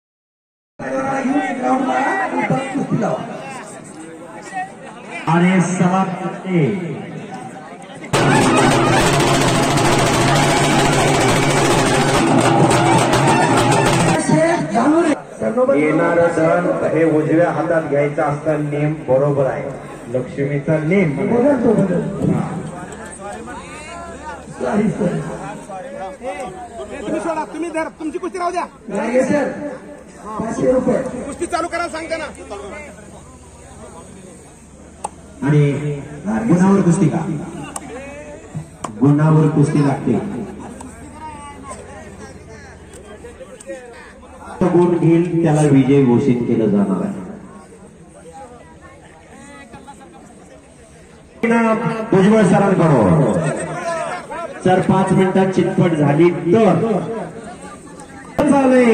A: आणि सलाम करते येणार सण हे उजव्या हातात घ्यायचा असताना नेम बरोबर आहे. लक्ष्मीचा नेम
B: तुम्ही सोडा, तुम्ही धर, तुमची कुस्ती राहू द्या.
C: सर 500 रुपये
B: कुस्ती चालू करा सांगता ना.
A: आणि गुणावर कुस्ती का गुणावर कुस्ती लागते. गुण घेईल त्याला विजय घोषित केलं जाणार आहे. भुजबळ सरांकडून जर 5 मिनिटात चितपट झाली तर झाले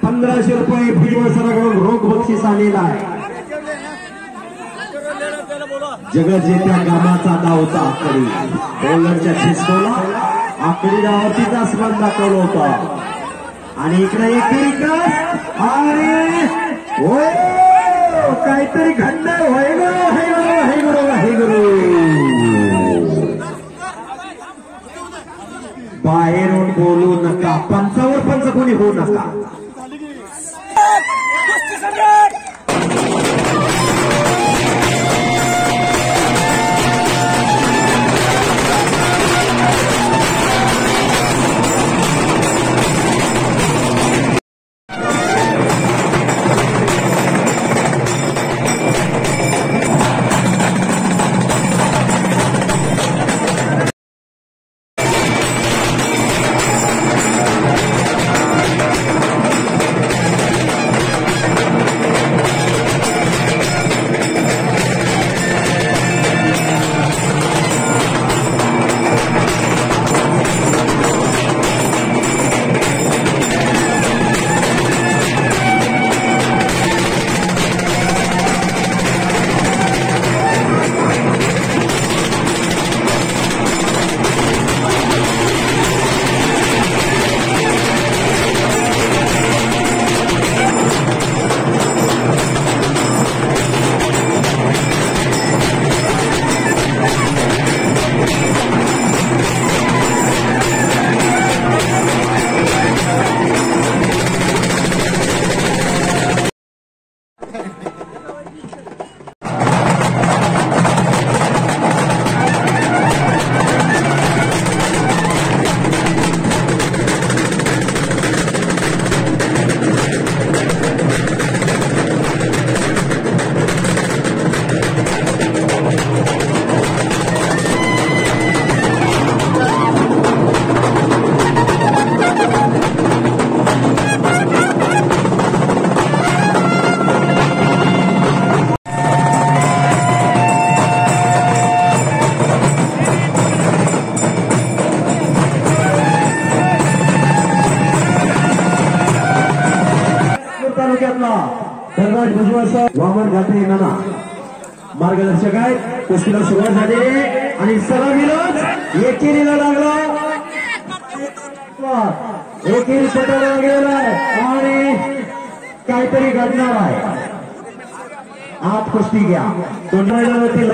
A: 1500 रुपये भुजबळ सरांकडून रोख बक्षीस आलेला आहे. जगजेत्या कामाचा डाव होता आकडी. बॉलरच्या झिस्कोला आकडी डावावरतीच आसमान दाखवलं होतं. आणि इकडे एक अरे होय काहीतरी घडलं. होय गुरु बाहेरून बोलू नका. पंचावर पंच कोणी होऊ नका. धनराज भुजबळ वामन घाटे नाना मार्गदर्शक आहेत. कुस्तीला सुरुवात झाली आणि सलामीलाच एकेरीला लागला. एकेरी पटाला गेलेला आहे आणि काहीतरी घडणार आहे. आत कुस्ती घ्या. दोन मैदानातील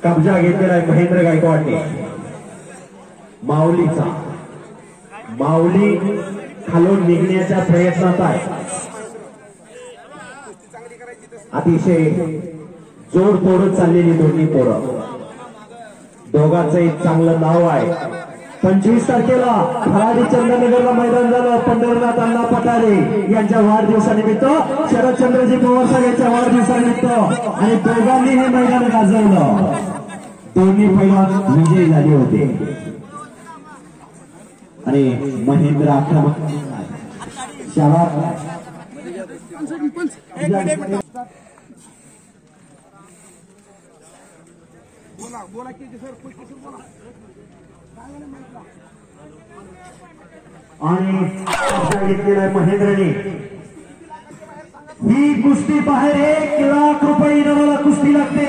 A: कब्जा घेतलेला आहे महेंद्र गायकवाडने. माऊलीचा माऊली खालून निघण्याच्या प्रयत्नात आहे. अतिशय जोर तोडत चाललेली दोन्ही पोरं. दोघांचं एक चांगलं नाव आहे. 25 तारखेला खराडी चंद्रनगरला मैदान झालं. पंढरनाथ अण्णा पठारे यांच्या वाढदिवसानिमित्त, शरदचंद्रजी पवार साहेब यांच्या वाढदिवसानिमित्त आणि दोघांनी हे मैदान गाजवलं. दोन्ही पैलवान विजयी झाले होते आणि महेंद्र आक्रमक शाबास. आणि घेतलेला आहे महेंद्रने। ही कुस्ती बाहेर 1,00,000 रुपये इनामाला कुस्ती लागते,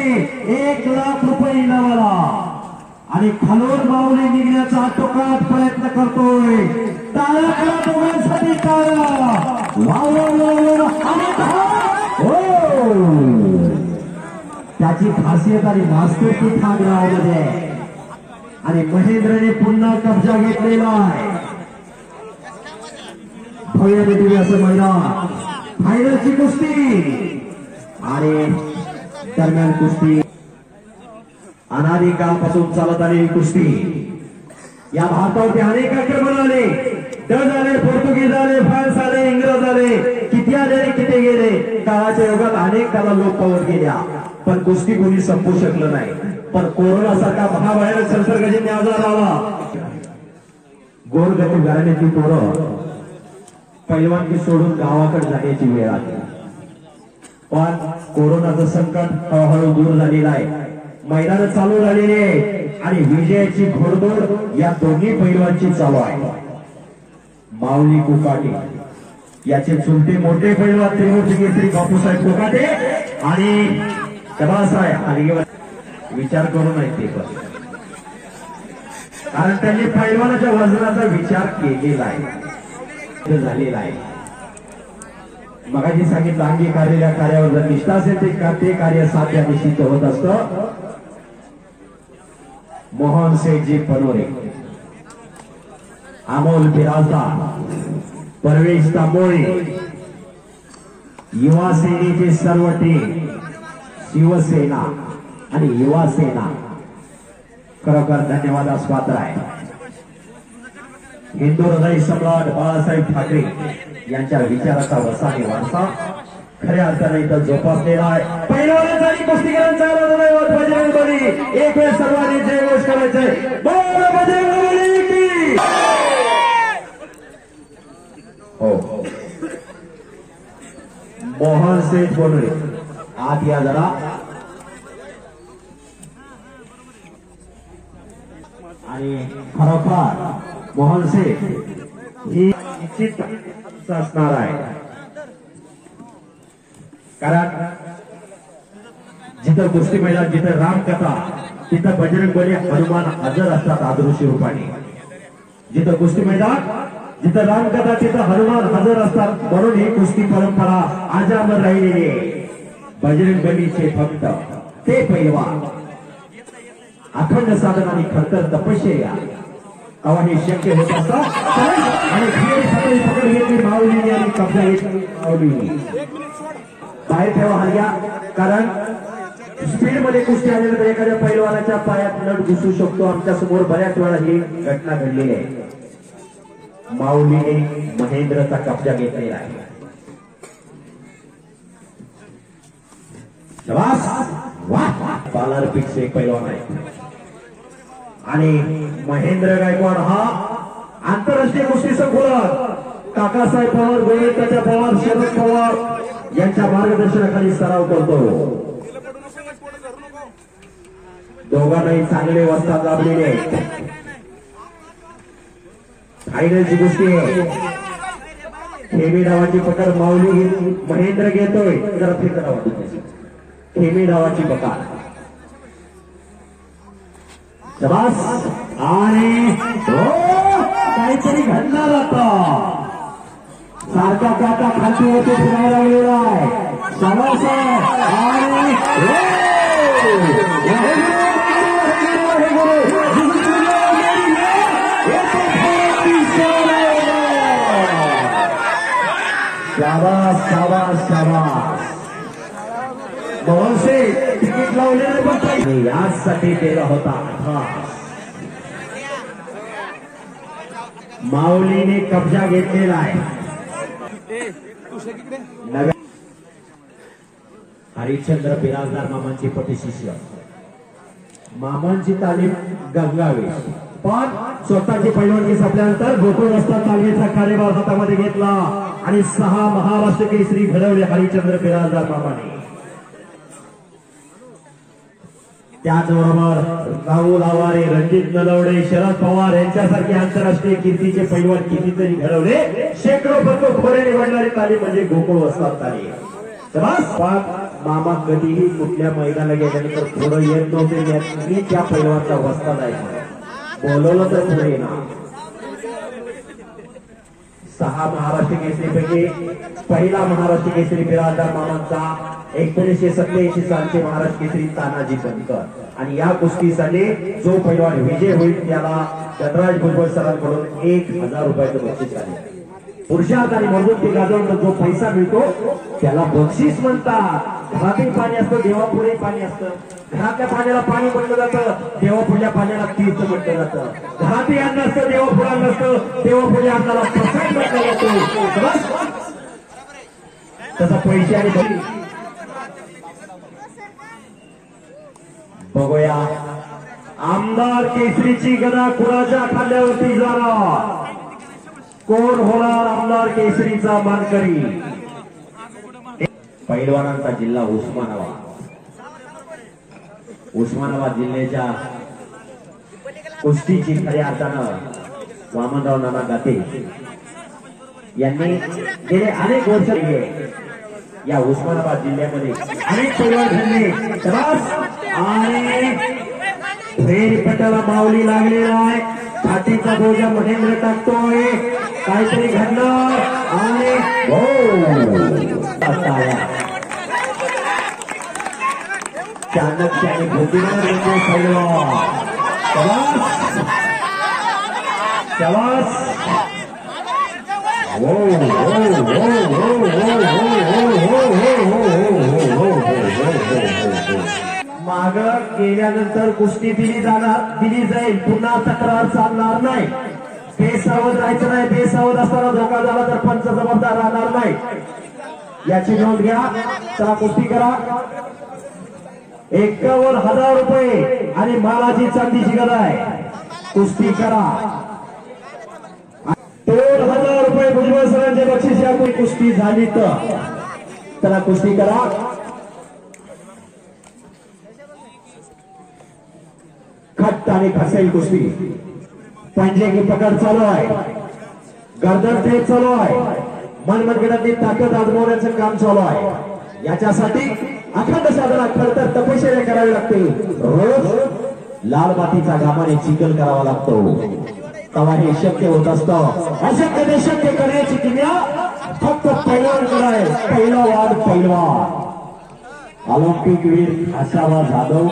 A: 1,00,000 रुपये इनामाला। आणि खालून माऊली निघण्याचा आटोकाट प्रयत्न करतोय। टाळ्या करा दोघांसाठी, टाळ्या। त्याची खासियत आणि वास्तविक ठाकरामध्ये आणि महेंद्रने पुन्हा कब्जा घेतलेला आहे। भव्य दिव्य असं मैदान, फायनलची कुस्ती आणि दरम्यान कुस्ती अनादी काळपासून चालत आलेली कुस्ती। या भारतावरती अनेक आक्रमण आले, डच आले, पोर्तुगीज आले, फ्रान्स आले, इंग्रज आले, किती आले किती गेले। काळाच्या युगात अनेक त्याला लोक पावत गेल्या, पण कुस्ती कोणी संपू शकलं नाही। पण कोरोना सारखा महाभयानक संसर्गजन्य आजार आला। गोरगरीब घराण्याची पोरं पैलवानगी सोडून गावाकडे जाण्याची वेळ आली, पण कोरोनाचं संकट हळूहळू दूर झालेलं आहे। मैदान चालू झालेली आहे आणि विजयाची घोडदौड या दोन्ही पैलवानची चालू आहे। माऊली कोकाटे याचे चुलते मोठे पैलवान त्रिमूर्ती केसरी बापूसाहेब कोकाटे आणि बाळासाहेब हलगेवार विचार करू नये ते, पण कारण त्यांनी पैलवानाच्या वजनाचा विचार केलेला आहे, झालेला आहे। मगाशी सांगितलं अंगीकारलेल्या कार्यावर जर निष्ठा असेल ते कार्य साध्य निश्चित होत असतं। मोहन सेठजी पनोरे, अमोल बिराजदार, परवेश तांबोळे, युवा सेनेचे सर्व टीम, शिवसेना आणि युवा सेना खरोखर धन्यवादास पात्र आहे। हिंदू हृदय सम्राट बाळासाहेब ठाकरे यांच्या विचाराचा वसा आणि वारसा खऱ्या अर्थाने इथं जोपासलेला आहे। पैलवानांचा आणि कुस्तीगीरांचा बजरंग बली, एक वेळ सर्वांनी जयघोष करायचंय, बोल बजरंग बली की। हो, मोहन सेठ बोलले आत या जरा। आणि खरोखर मोहन सेठ ही निश्चित असणार आहे, कारण जिथं कुस्ती मैदान, जिथं रामकथा, तिथं बजरंग बली हनुमान हजर असतात आदृश्य रूपाने। जिथं कुस्ती मैदान, जिथं रामकथा, तिथं हनुमान हजर असतात, म्हणून ही कुस्ती परंपरा अजरामर राहिलेली आहे। बजरंग बलीचे भक्त ते पैलवान अखंड साधन आणि खरतर तपश्चर्या तेव्हा हे शक्य होत असतं। आणि पकड घेतली माऊलीने आणि कब्जा घेतली माऊलीने। बाहेर ठेवा हल्ल्या, कारण स्पीड मध्ये कुस्ती आल्यानंतर एखाद्या पैलवानाच्या पायात नट घुसू शकतो। आमच्या समोर बऱ्याच वेळा ही घटना घडलेली आहे। माऊलीने महेंद्रचा कब्जा घेतलेला आहे। बालारपीठ एक पैलवान आहे आणि महेंद्र गायकवाड हा आंतरराष्ट्रीय कुस्ती संकुलात काकासाहेब पवार, गोविंदाच्या पवार, शरद पवार यांच्या मार्गदर्शनाखाली सराव करतो। दोघांनाही चांगले वस्ताद लाभलेले आहेत। फायनलची कुस्ती आहे। खेमी डावाची पकड माऊली महेंद्र घेतोय, जरा फिरकरा वाटत खेमी डावाची पकड शबास। आणि काहीतरी घडणार आता, सारखा काका खालती होते फिरायला लागलेला आहे। शबास आणि शाबास शाबास शाबास। मोहन सेठ तिकीट लावलेलं पण यासाठी केला होता अभ्यास। माऊलीने कब्जा घेतलेला आहे। हरिश्चंद्र बिराजदार मामांची पटी शिष्य, मामांची तालीम गंगावे, पण स्वतःची पैलवानगी संपल्यानंतर गोकुळ वस्ताद तालमीचा कार्यभार हातामध्ये घेतला आणि 6 महाराष्ट्र केसरी घडवले हरिश्चंद्र बिराजदार मामाने। त्याचबरोबर राहुल आवारे, रणजित नलवडे, शरद पवार यांच्यासारखे आंतरराष्ट्रीय कीर्तीचे पैलवान कितीतरी घडवले. शेकडो पदक खोरे निवडणारी तालीम म्हणजे गोकुळ वस्ताद तालीम. मामा कधीही कुठल्या मैदानाला गेल्यानंतर पुढे येत नव्हते. मी त्या पैलवानचा वस्ताद आहे, बोलवलं तर पुढे येणार. 6 महाराष्ट्र केसरीपैकी पहिला महाराष्ट्र केसरी बिराजदार मामांचा 1987 सालचे महाराष्ट्र केसरी तानाजी बनकर. आणि या कुस्तीसाठी जो पैलवान विजय होईल त्याला गणराज भुजबळ सरांकडून 1000 रुपयाचं बक्षीस आहे. पुरुषार्थ आणि मजबूती गाजवून जो पैसा मिळतो त्याला बक्षीस म्हणतात. घरातही पाणी असतं, देवापुढे पाणी असतं. घरातल्या पाण्याला पाणी म्हटलं जातं, देवापुढल्या पाण्याला तीर्थ म्हटलं जातं. घरातही अन्न असतं, देवापुढे नसतं, देवापुढल्या अन्नाला प्रसाद म्हटलं जातो. तसा पैसे आणि बघूया आमदार केसरीची गदा कुणाच्या खांद्यावरती जाणार, कोण होणार आमदार केसरीचा मानकरी. पैलवानांचा जिल्हा उस्मानाबाद जिल्ह्याच्या कुस्तीची खऱ्या अर्थानं वामनराव नाना गाते यांनी गेले अनेक वर्ष या उस्मानाबाद जिल्ह्यामध्ये अनेक पैलवान झाले. आणि फेरपटाला माऊली लागलेला आहे. छातीचा बोजा महेंद्र टाकतोय, काहीतरी घडलं आणि चाणक्याने भोगीवर म्हणजे पैलवान. माग गेल्यानंतर कुस्ती दिली जाईल. पुन्हा तक्रार चालणार नाही. बेसावध राहायचं नाही. बेसावध असताना धोका झाला तर पंच जबाबदार राहणार नाही, याची नोंद घ्या. चला कुस्ती करा. 51,000 रुपये आणि मालाची चांदीची गदा आहे. कुस्ती करा. 2,000 रुपये भुजबळ सरांचे बक्षीस या कुस्ती झाली तर. चला कुस्ती करा. खट्ट आणि खसेल कुस्ती. पंजे की पकड चालू आहे, गर्दन टेप चालू आहे, मनगटातली ताकद आजमावण्याचं काम चालू आहे. याच्यासाठी अखंड साधना खरतर तपश्चर्या करावी लागते. रोज लाल मातीचा घामाने चिखल करावा लागतो, तेव्हा हे शक्य होत असतं. अशक्य ते शक्य करण्याची किमया फक्त पैलवानकडे आहे. पैलवान ऑलिम्पिक वीर आशाबा जाधव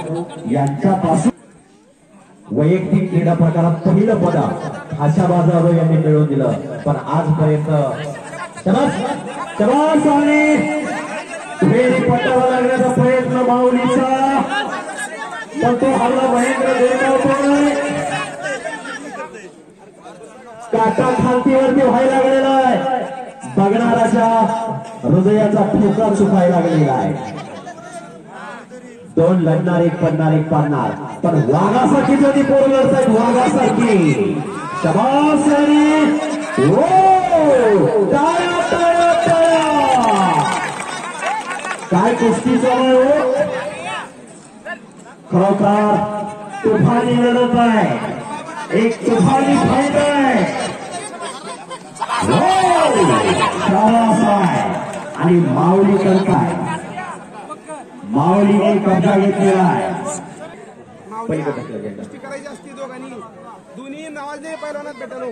A: यांच्यापासून वैयक्तिक क्रीडा प्रकारात पहिलं पदक आशाबा जाधव यांनी मिळवून दिलं. पण आजपर्यंत पटावा लागण्याचा प्रयत्न माऊलीचा, पण तो हल्ला महेंद्र देवगावकर काटा खालतीवरती व्हायला लागलेला आहे. बघणाराच्या हृदयाचा ठोका चुकायला लागलेला आहे. 2 लढणार, 1 पडणार, 1 पाडणार, पण वाघासारखी जरी पोरं लढतायत. वाघासारखी. शाबास. काय कुस्ती चालू हो. खरोखर तुफानी लढत आहे. एक तुफानी फाईट आहे. शाबास आहे. आणि माऊली करताय. माऊलीने कब्जा घेतलेला आहे.
D: कुस्ती करायची असती दोघांनी, दोन्ही नावाजले पैलवानात भेटलो.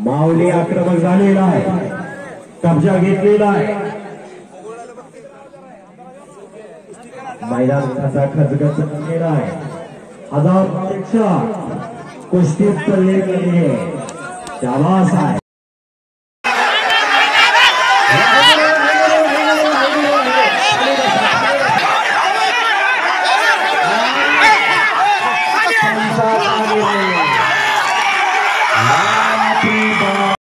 A: माऊली आक्रमक झालेला आहे, कब्जा घेतलेला आहे. मैदान कसा खचगच झालेला आहे. 1000 पेक्षा कुस्तीत पडले गेले. शाबास आहे.